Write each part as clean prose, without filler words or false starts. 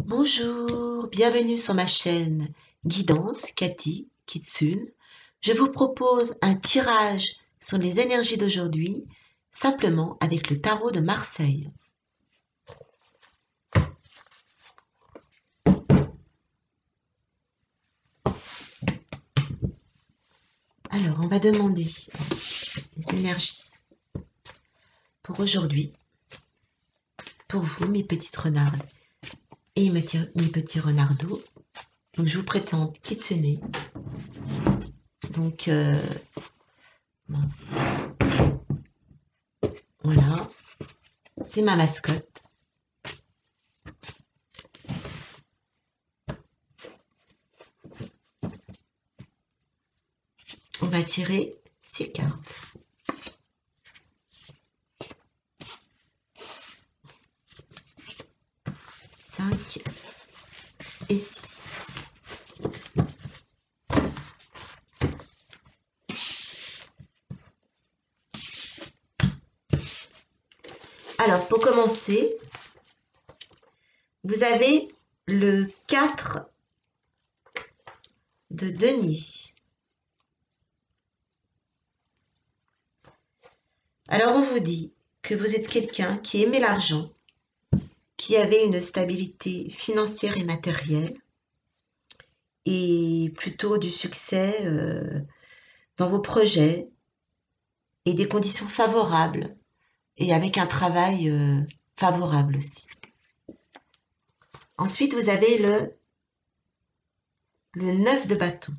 Bonjour, bienvenue sur ma chaîne Guidance Cathy Kitsune. Je vous propose un tirage sur les énergies d'aujourd'hui, simplement avec le tarot de Marseille. Alors, on va demander les énergies pour aujourd'hui, pour vous, mes petites renardes et mes petits renardeaux. Donc, je vous présente Kitsune. Donc, mince. Voilà, c'est ma mascotte. On va tirer ces cartes. Cinq et 6. Alors, pour commencer, vous avez le 4 de denier. Alors, on vous dit que vous êtes quelqu'un qui aimait l'argent, qui avait une stabilité financière et matérielle, et plutôt du succès dans vos projets, et des conditions favorables, et avec un travail favorable aussi. Ensuite, vous avez le 9 de bâton.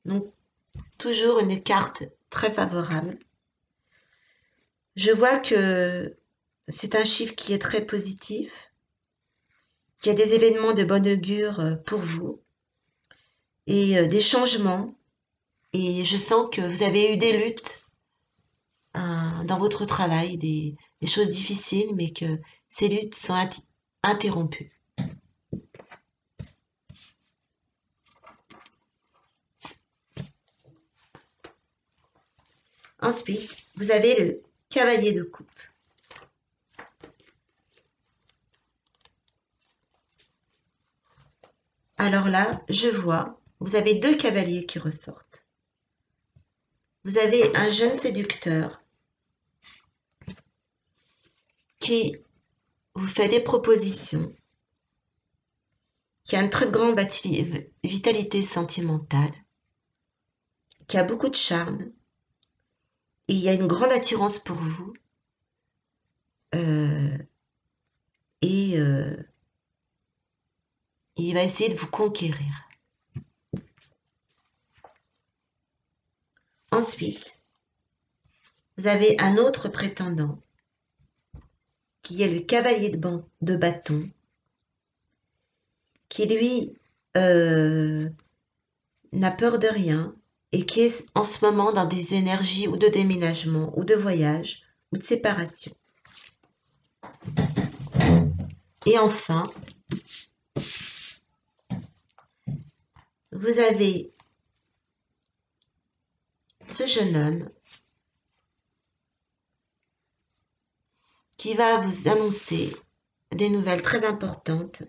Donc, toujours une carte très favorable. Je vois que c'est un chiffre qui est très positif, qu'il y a des événements de bon augure pour vous, et des changements. Et je sens que vous avez eu des luttes dans votre travail, des choses difficiles, mais que ces luttes sont interrompues. Ensuite, vous avez le cavalier de coupe. Alors là, je vois, vous avez deux cavaliers qui ressortent. Vous avez un jeune séducteur qui vous fait des propositions, qui a une très grande vitalité sentimentale, qui a beaucoup de charme, et il y a une grande attirance pour vous, et il va essayer de vous conquérir. Ensuite, vous avez un autre prétendant, qui est le cavalier de bâton, qui lui n'a peur de rien et qui est en ce moment dans des énergies ou de déménagement ou de voyage ou de séparation. Et enfin, vous avez ce jeune homme qui va vous annoncer des nouvelles très importantes.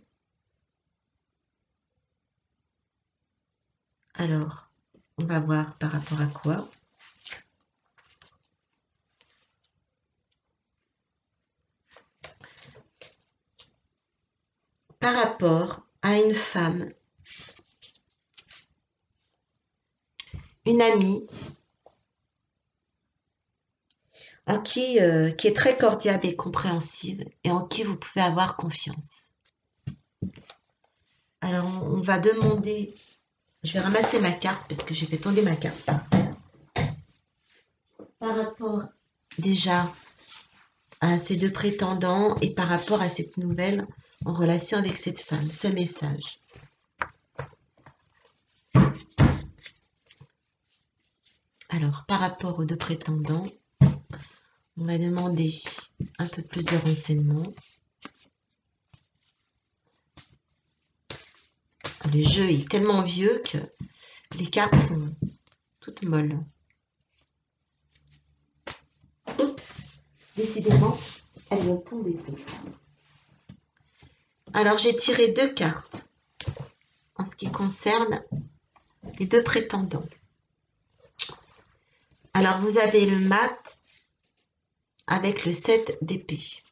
Alors, on va voir par rapport à quoi. Par rapport à une femme, une amie, en qui est très cordiale et compréhensive et en qui vous pouvez avoir confiance. Alors, on va demander, je vais ramasser ma carte parce que j'ai fait tomber ma carte par terre. Par rapport déjà à ces deux prétendants et par rapport à cette nouvelle en relation avec cette femme, ce message. Alors, par rapport aux deux prétendants, on va demander un peu plus de renseignements. Le jeu est tellement vieux que les cartes sont toutes molles. Oups! Décidément, elles vont tomber ce soir. Alors, j'ai tiré 2 cartes en ce qui concerne les 2 prétendants. Alors, vous avez le mat avec le 7 d'épée.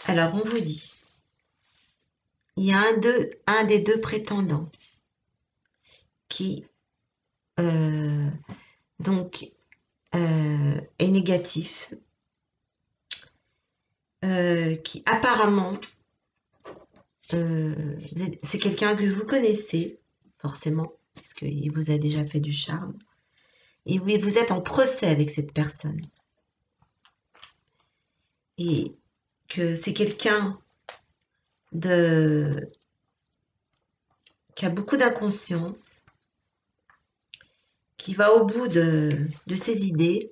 Alors, on vous dit, il y a un des 2 prétendants qui donc est négatif, qui apparemment, c'est quelqu'un que vous connaissez, forcément, puisqu'il vous a déjà fait du charme, et oui, vous êtes en procès avec cette personne. Et que c'est quelqu'un qui a beaucoup d'inconscience, qui va au bout de ses idées,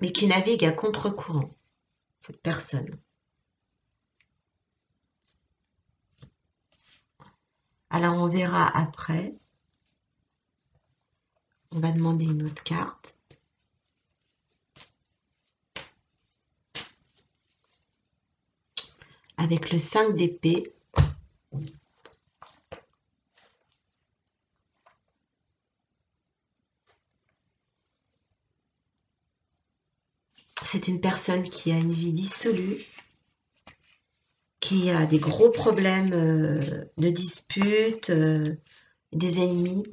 mais qui navigue à contre-courant, cette personne. Alors, on verra après. On va demander une autre carte. Avec le 5 d'épée. C'est une personne qui a une vie dissolue, qui a des gros problèmes de disputes, des ennemis.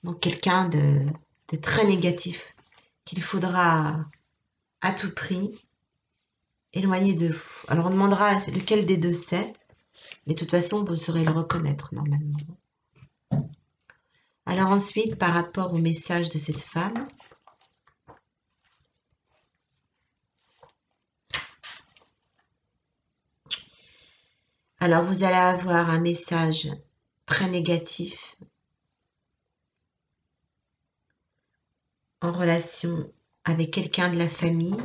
Donc quelqu'un de très négatif qu'il faudra à tout prix éloigner de vous. Alors on demandera lequel des 2 c'est, mais de toute façon vous saurez le reconnaître normalement. Alors ensuite, par rapport au message de cette femme, alors vous allez avoir un message très négatif en relation avec quelqu'un de la famille.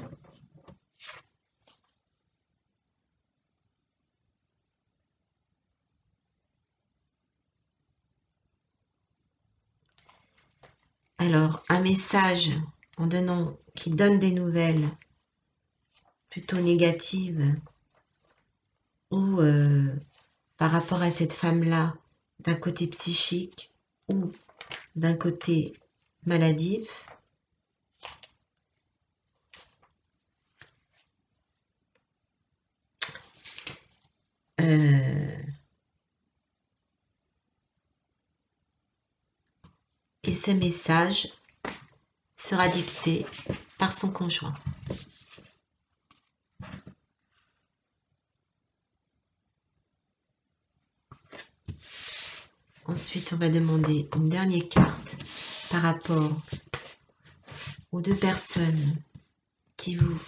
Alors, un message qui donne des nouvelles plutôt négatives ou par rapport à cette femme-là, d'un côté psychique ou d'un côté maladif. Et ce message sera dicté par son conjoint. Ensuite, on va demander une dernière carte par rapport aux 2 personnes qui vous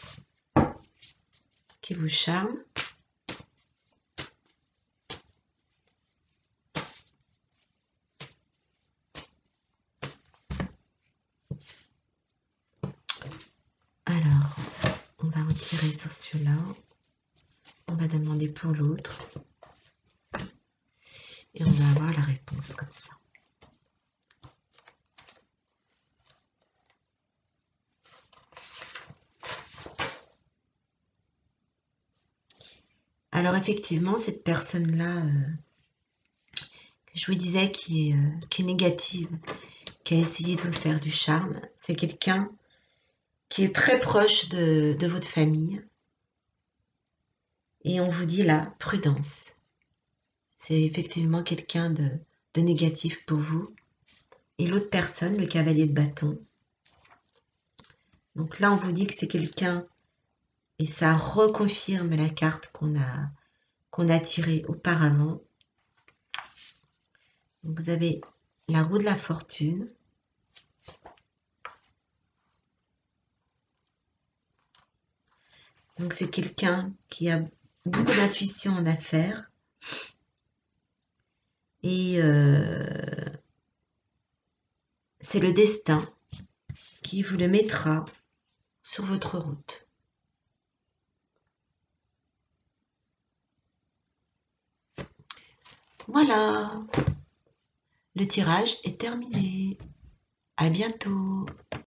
charment. Alors, on va retirer sur celui-là. On va demander pour l'autre. Et on va avoir la réponse comme ça. Alors effectivement, cette personne-là, je vous disais, qui est négative, qui a essayé de vous faire du charme, c'est quelqu'un qui est très proche de votre famille. Et on vous dit là, prudence. C'est effectivement quelqu'un de négatif pour vous. Et l'autre personne, le cavalier de bâton. Donc là, on vous dit que c'est quelqu'un, et ça reconfirme la carte qu'on a tirée auparavant. Donc vous avez la roue de la fortune. Donc c'est quelqu'un qui a beaucoup d'intuition en affaires. Et c'est le destin qui vous le mettra sur votre route. Voilà, le tirage est terminé. À bientôt.